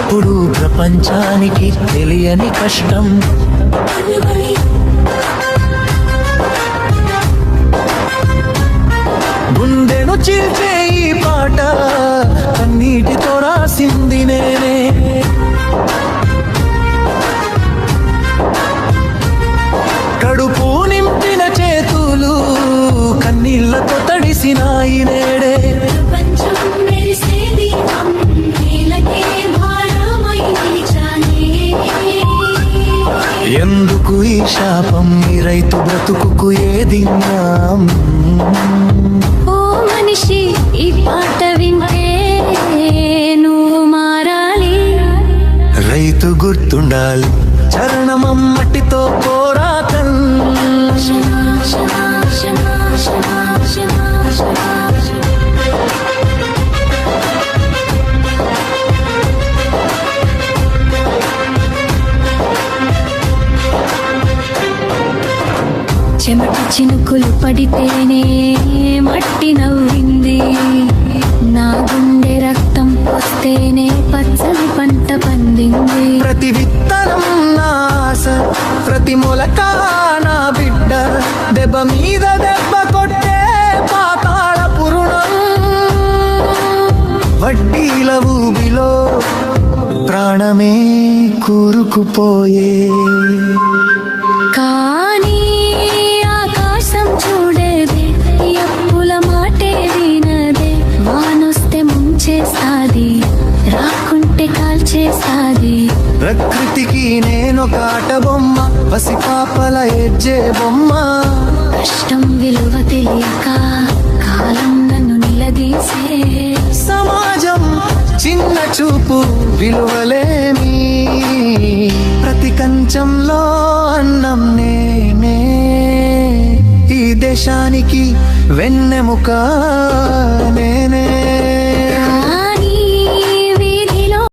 ఇప్పుడు ప్రపంచానికి తెలియని కష్టం. గుండెను చీల్చే ఈ పాట కన్నీటితో రాసింది నేనే. కడుపు నింపిన చేతులు కన్నీళ్లతో తడిసినాయి నేడే. ఎందుకు ఈ శాపం, ఈ రైతు బ్రతుకుకు ఏది న్యాయం? ఓ మనిషి, ఈ పాట వింటే నువ్వు మారాలి. రైతు గుర్తుండాలి, చరణమం మట్టితో పోరాటం. చెమట చినుకులు పడితేనే మట్టి నవ్వింది. నా గుండె రక్తం పోస్తేనే పచ్చని పంట పండింది. ప్రతి విత్తనం నా ఆశ, ప్రతి మొలక నా బిడ్డ. దెబ్బ మీద దెబ్బ కొట్టే పాతాళ పురుణం. వడ్డీల ఊబిలో ప్రాణమే కూరుకుపోయే. కానీ ఆకాశం చూడేదే, అప్పుల మాటే వినదే. వానొస్తే ముంచేసాది, రాకుంటే కాల్చేసాది. ప్రకృతికి నేనొక ఆట బొమ్మ, పసిపాపల ఎజ్జే బొమ్మ. కష్టం విలువ తెలియక కాలం నన్ను నిలదీసే. సమాజం చిన్న చూపు విలువలేమి. ప్రతి కంచంలో అన్నం నేనే. ఈ దేశానికి వెన్నెముక నేనే.